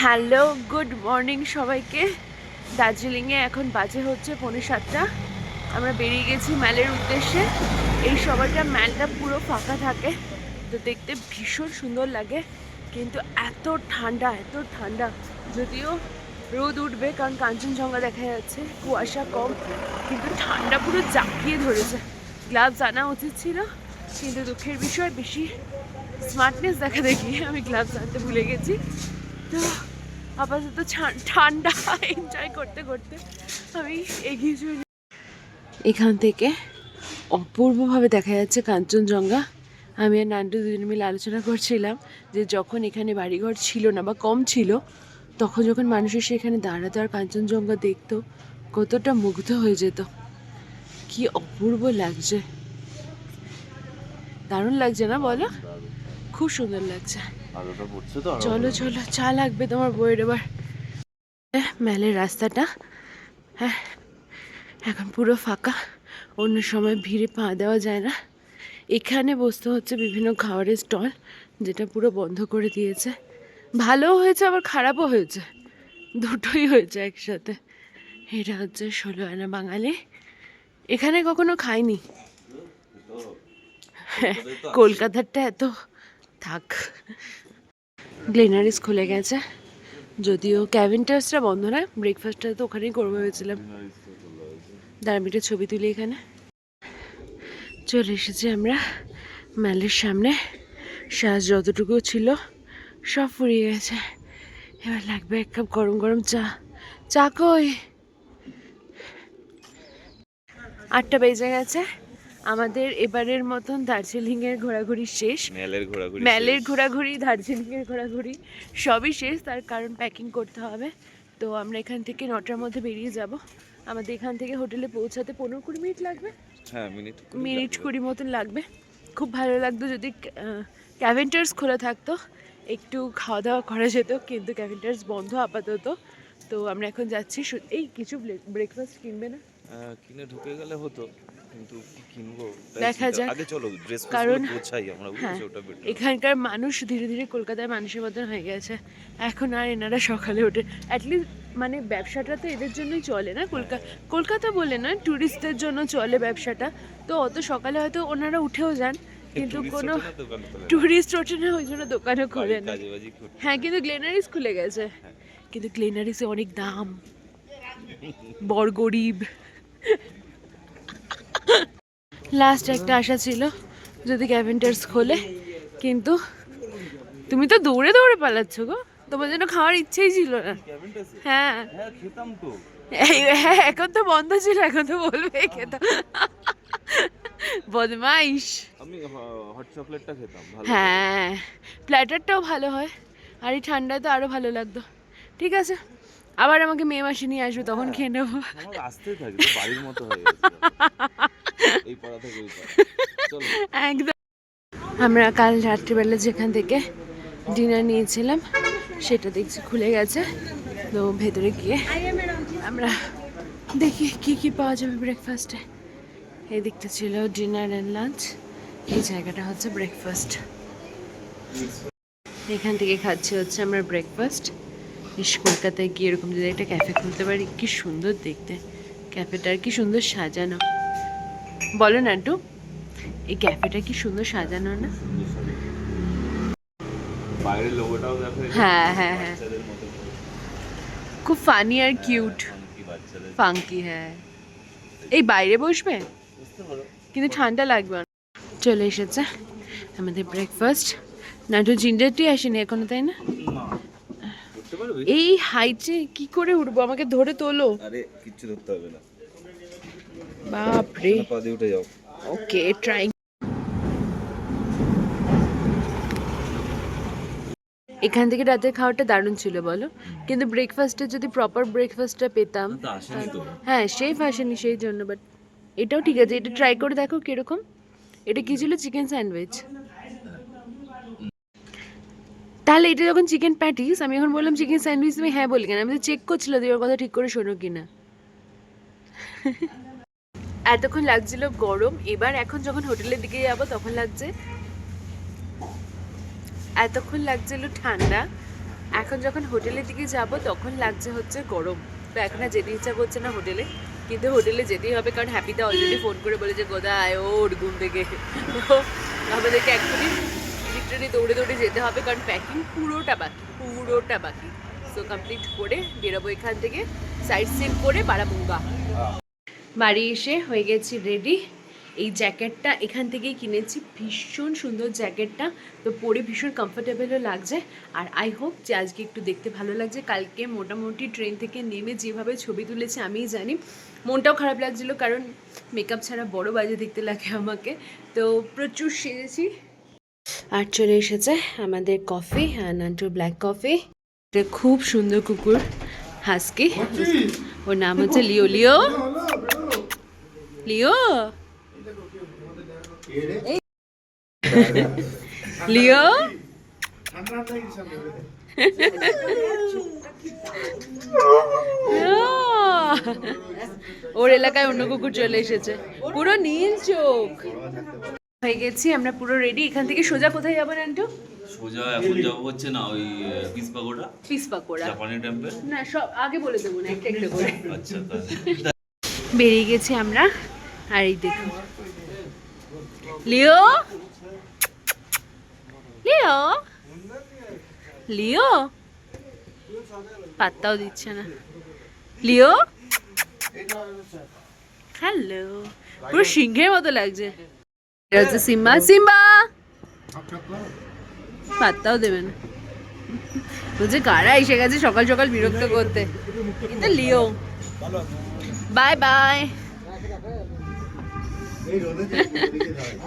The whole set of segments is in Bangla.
হ্যালো, গুড মর্নিং সবাইকে। দার্জিলিংয়ে এখন বাজে হচ্ছে 6:45। আমরা বেরিয়ে গেছি ম্যালের উদ্দেশ্যে। এই সময়টা ম্যালটা পুরো ফাঁকা থাকে, তো দেখতে ভীষণ সুন্দর লাগে। কিন্তু এত ঠান্ডা, যদিও রোদ উঠবে কারণ কাঞ্চনজঙ্ঘা দেখা যাচ্ছে, কুয়াশা কম, কিন্তু ঠান্ডা পুরো জাঁকিয়ে ধরেছে। গ্লাভস আনা উচিত ছিল, কিন্তু দুঃখের বিষয় বেশি স্মার্টনেস দেখা দেখি আমি গ্লাভস আনতে ভুলে গেছি। তো আপাতত ঠান্ডা এনজয় করতে করতে আমি এগিয়ে চলি। এখান থেকে অপূর্বভাবে দেখা যাচ্ছে কাঞ্চনজঙ্ঘা। আমি আর নান্টু দুজন মিলে আলোচনা করছিলাম যে যখন এখানে বাড়িঘর ছিল না বা কম ছিল, তখন যখন মানুষ এসে এখানে দাঁড়াতো আর কাঞ্চনজঙ্ঘা দেখতো, কতটা মুগ্ধ হয়ে যেত। কি অপূর্ব লাগছে, দারুণ লাগছে না বলো? খুব সুন্দর লাগছে। চলো চলো, চা লাগবে তোমার বইয়ের এবার। ম্যালের রাস্তাটা হ্যাঁ এখন পুরো ফাঁকা, অন্য সময় ভিড়ে পা দেওয়া যায় না। এখানে বসতে হচ্ছে বিভিন্ন খাবারের স্টল, যেটা পুরো বন্ধ করে দিয়েছে। ভালোও হয়েছে আবার খারাপও হয়েছে, দুটোই হয়েছে একসাথে। এটা হচ্ছে 16 আনা বাঙালি। এখানে কখনো খাইনি, কলকাতারটা এত থাক। গ্লেনারিস খুলে গেছে, যদিও ক্যাভেন্টার্সটা বন্ধ না। ব্রেকফাস্টটা তো ওখানেই করবো ভেবেছিলাম। দাঁড়ামিটা ছবি তুলি। এখানে চলে এসেছি আমরা ম্যালের সামনে। শ্বাস যতটুকু ছিল সব ফুরিয়ে গেছে। এবার লাগবে এক কাপ গরম গরম চা। চা কই? 8টা বেজে গেছে। আমাদের এবারের মতন দার্জিলিংয়ের ঘোরাঘুরি শেষ। ম্যালের ঘোরাঘুরি, দার্জিলিংয়ের ঘোরাঘুরি সবই শেষ। তার কারণ প্যাকিং করতে হবে। তো আমরা এখান থেকে 9টার মধ্যে বেরিয়ে যাব। আমাদের এখান থেকে হোটেলে পৌঁছাতে 15-20 মিনিট লাগবে। হ্যাঁ, মিনিট 20 মতন লাগবে। খুব ভালো লাগতো যদি ক্যাভেন্টার্স খোলা থাকতো, একটু খাওয়া দাওয়া করা যেত, কিন্তু ক্যাভেন্টার্স বন্ধ আপাতত। তো আমরা এখন যাচ্ছি। এই কিছু ব্রেকফাস্ট কিনবে না? কিনে ঢুকে গেলে হতো, কিন্তু কি কিনবো দেখা যাক। আগে চলো ড্রেস কারণ গোছাই আমরা, বুঝছো? ওটা বেটার। এখানকার মানুষ ধীরে ধীরে কলকাতার মানুষের মতন হয়ে গেছে। এখন আর এনারা সকালে ওঠে, অ্যাটলিস্ট মানে ব্যবসাটা তো এদের জন্যই চলে না। কলকাতা বলে না, ট্যুরিস্টদের জন্য চলে ব্যবসাটা। তো অত সকালে হয়তো ওনারা উঠেও যান, কিন্তু কোনো ট্যুরিস্ট ওঠে না, ওই জন্য দোকানও খোলে না। হ্যাঁ, কিন্তু গ্লেনারিস খুলে গেছে। কিন্তু গ্লেনারিসে অনেক দাম, বড় গরিব। লাস্ট একটা আশা ছিল যদি ক্যাভেন্টার্স খোলে, কিন্তু তুমি তো দৌড়ে দৌড়ে পালাচ্ছ গো। তোমার জন্য খাওয়ার ইচ্ছেই ছিল না। হ্যাঁ খেতাম তো। হ্যাঁ, এখন তো বন্ধ ছিল, এখন তো বলবে খেতাম। বদমাইশ। আমি হট চকলেটটা খেতাম ভালো। হ্যাঁ, প্ল্যাটারটাও ভালো হয়, আর এই ঠান্ডায় তো আরো ভালো লাগতো। ঠিক আছে, আবার আমাকে মে মাসে নিয়ে আসবে, তখন খেয়ে নেবো। আমার আসতে থাকে, বাড়ির মতো হয়ে গেছে এই পাড়া থেকে ওই পাড়া। চলো একদম। আমরা কাল রাত্রিবেলা যেখান থেকে ডিনার নিয়েছিলাম সেটা দেখছি খুলে গেছে। তো ভেতরে গিয়ে আমরা দেখি কি কি পাওয়া যাবে ব্রেকফাস্টে। এই দিকটা ছিল ডিনার অ্যান্ড লাঞ্চ, এই জায়গাটা হচ্ছে ব্রেকফাস্ট। এখান থেকে খাচ্ছি হচ্ছে আমরা ব্রেকফাস্ট। ইস, কলকাতায় গিয়ে এরকম যদি একটা ক্যাফে খুলতে পারি, কি সুন্দর দেখতে ক্যাফেটা, আর কি সুন্দর সাজানো। বলো না একটু, এই ক্যাফেটা কি সুন্দর সাজানো না? বাইরের লোগোটাও দেখো। হ্যাঁ হ্যাঁ হ্যাঁ, খুব ফানি আর কিউট, ফাঙ্কি। হ্যাঁ, এই বাইরে বসবে কিন্তু ঠান্ডা লাগবে না। চলে এসেছে আমাদের ব্রেকফাস্ট। নাটু জিঞ্জার টি আসেনি এখনো, তাই না? এই হাইটে কি করে উঠবো? আমাকে ধরে তোলো। আরে কিচ্ছু ধরতে হবে না, বাপরে। পা দিয়ে উঠে যাও। ওকে, ট্রাইং। এখান থেকে রাতের খাওয়াটা দারুণ ছিল বলো, কিন্তু ব্রেকফাস্টে যদি প্রপার ব্রেকফাস্টটা পেতাম। হ্যাঁ, শেফ আসেনি সেই জন্য, বাট এটাও ঠিক আছে। এটা ট্রাই করে দেখো কিরকম। এটা কি ছিল? Chicken sandwich. তাহলে এটা যখন চিকেন প্যাটিস, আমি এখন বললাম চিকেন স্যান্ডউইচ, তুমি হ্যাঁ বলি কেন? আমি তো চেক করছিল তোমার কথা ঠিক করে শোনো কিনা। এতক্ষণ লাগছিল গরম, এবার এখন যখন হোটেলের দিকে যাবো তখন লাগছে, এতক্ষণ লাগছিল ঠান্ডা, এখন যখন হোটেলের দিকে যাব তখন লাগছে হচ্ছে গরম, তো এখন আর যেতে ইচ্ছা করছে না হোটেলে, কিন্তু হোটেলে যেতেই হবে কারণ হ্যাপিদা অলরেডি ফোন করে বলেছে কোথায় ওর ঘুম থেকে। তো আমাদেরকে এক্ষুনি লিটারালি দৌড়ে দৌড়ে যেতে হবে কারণ প্যাকিং পুরোটা বাকি। সো কমপ্লিট করে বেরোবো এখান থেকে, সাইড সিন করে বারামুঙ্গা। বাড়ি এসে হয়ে গেছি রেডি। এই জ্যাকেটটা এখান থেকেই কিনেছি, ভীষণ সুন্দর জ্যাকেটটা, তো পরে ভীষণ কমফোর্টেবলও লাগছে। আর আই হোপ যে আজকে একটু দেখতে ভালো লাগছে। কালকে মোটামুটি ট্রেন থেকে নেমে যেভাবে ছবি তুলেছি আমিই জানি, মনটাও খারাপ লাগছিলো কারণ মেকআপ ছাড়া বড় বাজে দেখতে লাগে আমাকে। তো প্রচুর সেরেছি। আর চলে এসেছে আমাদের কফি, নান্টুর ব্ল্যাক কফি। এটা খুব সুন্দর কুকুর, হাস্কি, ওর নাম হচ্ছে লিও। লিও লিও লিও ওর এলাকায় অন্য কুকুর চলে এসেছে, পুরো নীল চোখ। হয়ে গেছি আমরা পুরো রেডি। এখান থেকে সোজা কোথায় যাবো নান্টু? সোজা এখন যাবো হচ্ছে না ওই পিস পাকোড়া জাপানি টেম্পল। না সব আগে বলে দেবো না, একটা একটা করে। আচ্ছা বেরিয়ে গেছি আমরা। আর এই দেখুন লিও লিও লিও পাত্তাও দিচ্ছে না। লিও হ্যালো, পুরো সিংহের মতো লাগছে। এটা হচ্ছে সিম্বা। সিম্বা পাত্তাও দেবে না, বলছে কারা এসে গেছে সকাল সকাল বিরক্ত করতে। এটা লিও, বাই বাই।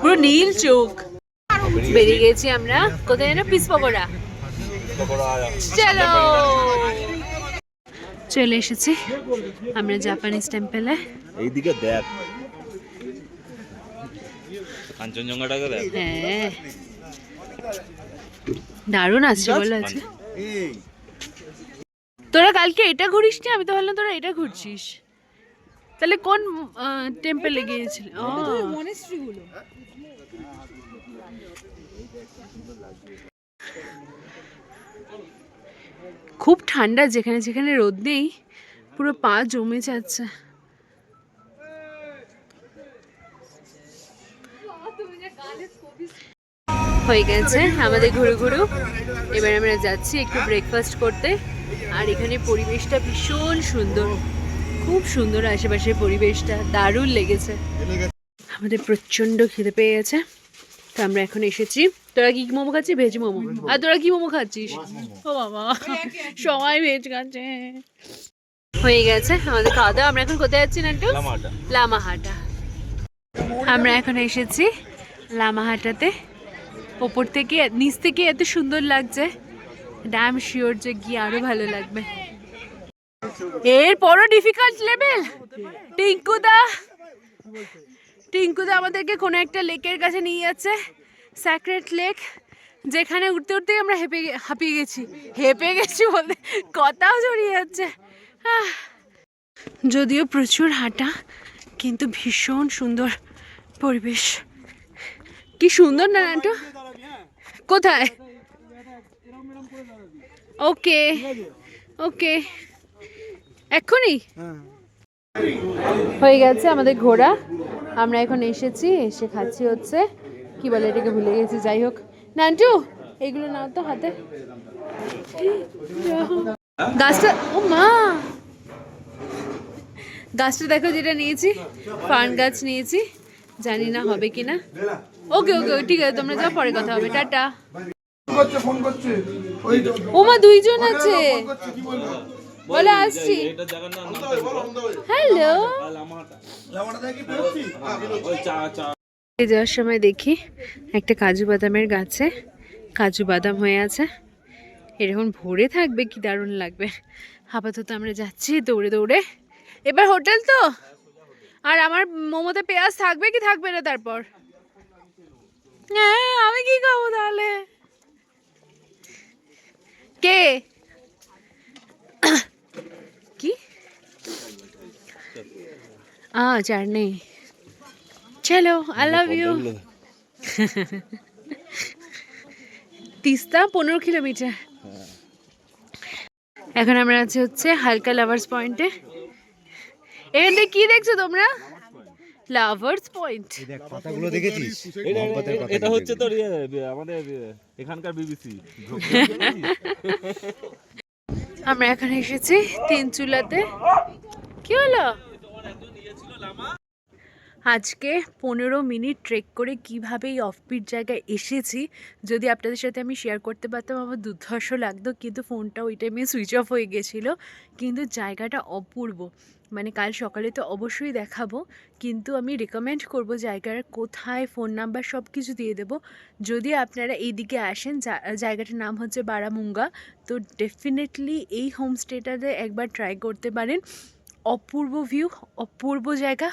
পুরো নীল চোখ। বেরিয়ে গেছি আমরা কোথায় যেন, পিস পকোড়া। চলো চলে এসেছি আমরা জাপানিজ টেম্পলে। এইদিকে দেখ কাঞ্চনজঙ্ঘাটাকে দেখ। হ্যাঁ দারুণ আসছে বলে আছে। তোরা কালকে এটা ঘুরিস নি? আমি তো ভাবলাম তোরা এটা ঘুরছিস। তাহলে কোন টেম্পলে গিয়েছিলি? খুব ঠান্ডা, যেখানে যেখানে রোদ নেই পুরো পা জমে যাচ্ছে। হয়ে গেছে আমাদের ঘুরু ঘুরু, এবার আমরা যাচ্ছি একটু ব্রেকফাস্ট করতে। আর এখানে পরিবেশটা ভীষণ সুন্দর, খুব সুন্দর আশেপাশের পরিবেশটা, দারুণ লেগেছে। আমাদের প্রচণ্ড খিদে পেয়ে গেছে, তো আমরা এখন এসেছি। তোরা কি মোমো খাচ্ছিস? ভেজ মোমো। আর তোরা কি মোমো খাচ্ছিস? ও বাবা, সবাই ভেজ খাচ্ছে। হয়ে গেছে আমাদের খাওয়া দাওয়া। আমরা এখন কোথায় যাচ্ছি নান্টু? লামাহাটা। আমরা এখন এসেছি লামাহাটাতে। ওপর থেকে নিচ থেকে এত সুন্দর লাগছে, ড্যাম শিওর যে গিয়ে আরো ভালো লাগবে। এরপরও ডিফিকাল্ট লেভেল। টিঙ্কুদা আমাদেরকে কোনো একটা লেকের কাছে নিয়ে যাচ্ছে, স্যাক্রেড লেক, যেখানে উঠতে উঠতেই আমরা হেঁপে গেছি বলতে কথাও জড়িয়ে যাচ্ছে। যদিও প্রচুর হাঁটা, কিন্তু ভীষণ সুন্দর পরিবেশ। কি সুন্দর না নান্টু? কোথায়? ওকে ওকে, এক্ষুনি হয়ে গেছে আমাদের ঘোরা। আমরা এখন এসে খাচ্ছি হচ্ছে কি বলে এটাকে ভুলে গেছি, যাই হোক। নান্টু এগুলো নাও তো হাতে। গাছটা, ও মা, গাছটা দেখো যেটা নিয়েছি, ফার্ন গাছ নিয়েছি, জানি না হবে কিনা। ওকে ওকে ঠিক আছে, তোমরা যাও, পরে কথা হবে, টাটা। ও মা দুইজন আছে, বলে আসছি। হ্যালো, যাওয়ার সময় দেখি একটা কাজু বাদামের গাছে কাজু বাদাম হয়ে আছে, এরকম ভরে থাকবে কি দারুণ লাগবে। আপাতত আমরা যাচ্ছি দৌড়ে দৌড়ে। এবার হোটেল তো, আর আমার মোমোতে পেঁয়াজ থাকবে কি থাকবে না তারপর? হ্যাঁ আমি কি খাবো তাহলে? কে কি চাটনি? চলো, I love you. Teesta 15 kilometre. এখন আমরা আছি হচ্ছে হালকা লাভার্স পয়েন্টে। এখানে কি দেখছো তোমরা? Lovers point. দেখ পাতাগুলো দেখেছিস? এটা হচ্ছে তোর আমাদের এখানকার বিবিসি। আমরা এখন এসেছি তিনচুলাতে। কি হলো? আজকে 15 মিনিট ট্রেক করে কিভাবে এই অফবিট জায়গায় এসেছি যদি আপনাদের সাথে আমি শেয়ার করতে পারতাম আমার দুর্ধর্ষ লাগতো, কিন্তু ফোনটা ওই টাইমে সুইচ অফ হয়ে গেছিলো। কিন্তু জায়গাটা অপূর্ব, মানে কাল সকালে তো অবশ্যই দেখাবো, কিন্তু আমি রেকমেন্ড করব জায়গার কোথায় ফোন নাম্বার সব কিছু দিয়ে দেবো। যদি আপনারা এই দিকে আসেন, জায়গাটার নাম হচ্ছে বারামুঙ্গা, তো ডেফিনেটলি এই হোমস্টেটাতে একবার ট্রাই করতে পারেন। অপূর্ব ভিউ, অপূর্ব জায়গা,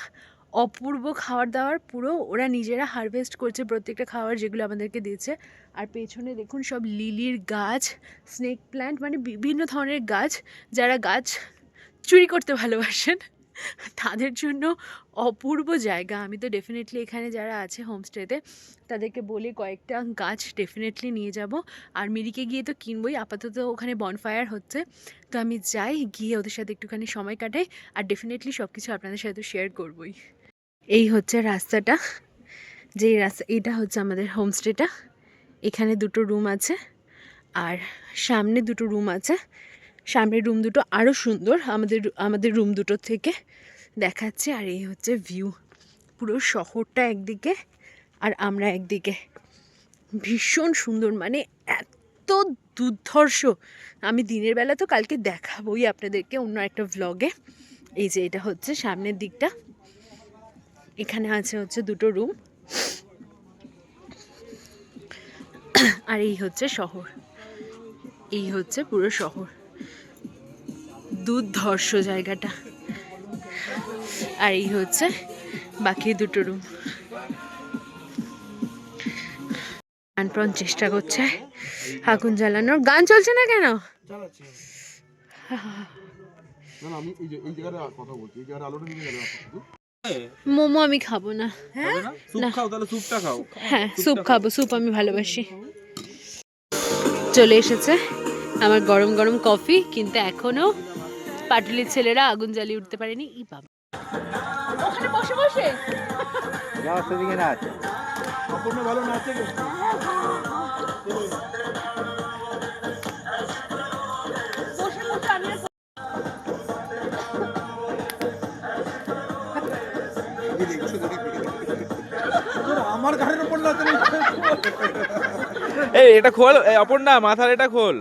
অপূর্ব খাবার দাবার, পুরো ওরা নিজেরা হারভেস্ট করছে প্রত্যেকটা খাবার যেগুলো আমাদেরকে দিয়েছে। আর পেছনে দেখুন সব লিলির গাছ, স্নেক প্ল্যান্ট, মানে বিভিন্ন ধরনের গাছ। যারা গাছ চুরি করতে ভালোবাসেন তাদের জন্য অপূর্ব জায়গা। আমি তো ডেফিনেটলি এখানে যারা আছে হোমস্টেতে তাদেরকে বলে কয়েকটা গাছ ডেফিনেটলি নিয়ে যাব। আর মিরিকে গিয়ে তো কিনবই, আপাতত ওখানে বনফায়ার হচ্ছে, তো আমি যাই, গিয়ে ওদের সাথে একটুখানি সময় কাটাই, আর ডেফিনেটলি সব কিছু আপনাদের সাথে শেয়ার করবই। এই হচ্ছে রাস্তাটা, যেই রাস্তা, এটা হচ্ছে আমাদের হোমস্টেটা। এখানে দুটো রুম আছে আর সামনে দুটো রুম আছে। সামনের রুম দুটো আরও সুন্দর আমাদের রুম দুটোর থেকে দেখাচ্ছে। আর এই হচ্ছে ভিউ, পুরো শহরটা একদিকে আর আমরা একদিকে, ভীষণ সুন্দর, মানে এত দুর্ধর্ষ। আমি দিনের বেলা তো কালকে দেখাবোই আপনাদেরকে অন্য একটা ভ্লগে। এই যে এটা হচ্ছে সামনের দিকটা, এখানে আছে হচ্ছে দুটো রুম, আর এই হচ্ছে শহর, এই হচ্ছে পুরো শহর, দুর্ধর্ষ জায়গাটা। আর এই হচ্ছে বাকি দুটো রুম। প্রাণপণ চেষ্টা করছে আগুন জ্বালানোর। গান চলছে না কেন? মোমো আমি খাবো না। হ্যাঁ স্যুপ খাবো, স্যুপ আমি ভালোবাসি। চলে এসেছে আমার গরম গরম কফি, কিন্তু এখনো পাটুলির ছেলেরা আগুন জ্বালিয়ে উঠতে পারেনি। ই বাবা, ওখানে বসে বসে ভালো নাচে। আমার ঘাড়ের উপর না তুমি। এই এটা খোল, অপর্ণা মাথার এটা খোল।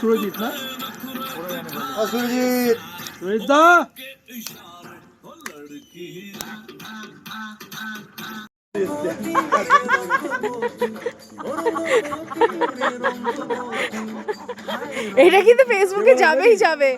সুরজিৎ না? সুরজিৎ, সুরজিৎ দা। এটা কিন্তু ফেসবুকে যাবেই যাবে।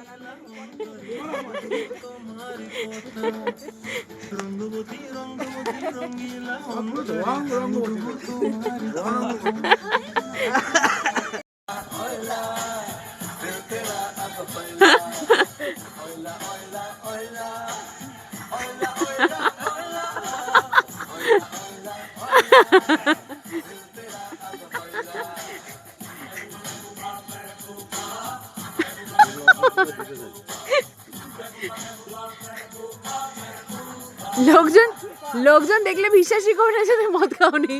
লোকজন দেখলে বিশ্বাসই করবে না যে তুমি মদ খাওনি।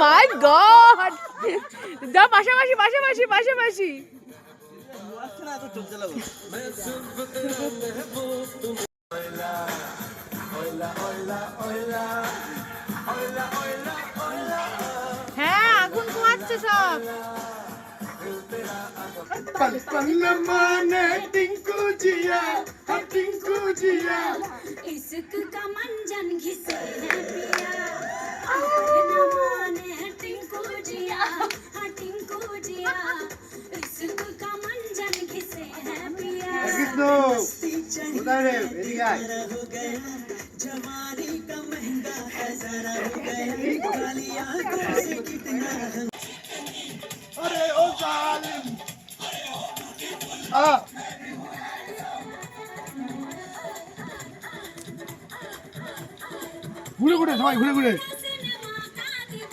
মাই গড, যা পাশাপাশি পাশাপাশি পাশাপাশি। হ্যাঁ আগুন পোহাচ্ছে সব। টিঙ্কু জিয়া, টিঙ্কু জিয়া, इश्क का मंजन घिसे है पिया, अपना माने है टिंकू जिया, हाँ टिंकू जिया, इश्क का मंजन घिसे अरे ओ जालिम घुरे घुरे सबाई घुरे घुरे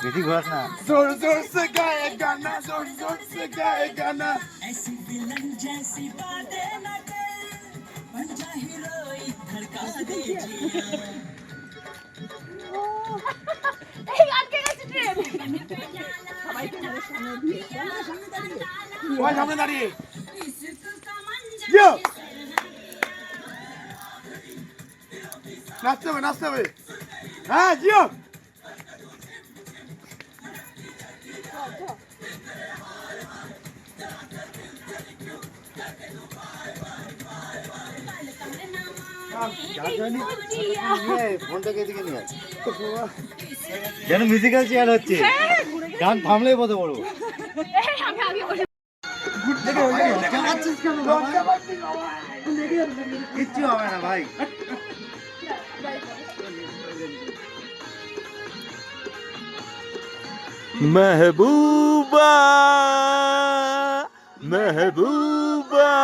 বেশি ঘোরাস না जोर जोर से गाए गाना जोर जोर से गाए गाना ऐसी विलन जैसी बातें न कर बन जा हीरोइन धड़का दे जिया ওই সামনে দাঁড়িয়ে इश्क का मंजर জিও নাচতে হবে হ্যাঁ জিও ফোনটাকে এদিকে নিয়ে আয়। যেন মিউজিক্যাল চেয়ার হচ্ছে গান থামলেই বসে পড়বো চালাচ্ছিস কেন বাবা? কিচ্ছু হবে না ভাই महबूबा महबूबा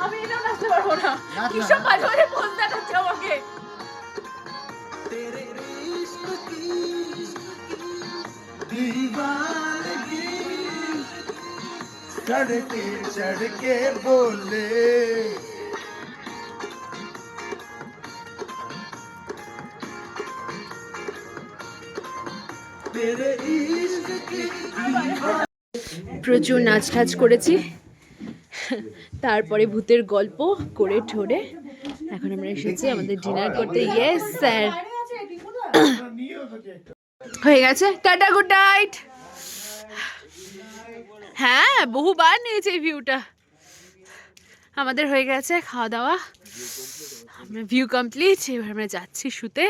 আমি এটাও নাচতে পারবো না নাচ না। কিসব মাঝে মাঝে পোজ দেখাচ্ছে আমাকে सड़के सड़के बोले तेरे इश्क की প্রচুর নাচ টাচ করেছি তারপরে ভূতের গল্প করে ঠোরে এখন আমরা এসেছি আমাদের ডিনার করতে ইয়েস স্যার হয়ে গেছে টাটা গুড নাইট হ্যাঁ বহুবার নিয়েছে এই ভিউটা আমাদের হয়ে গেছে খাওয়া দাওয়া আমরা ভিউ কমপ্লিট এবার আমরা যাচ্ছি শুতে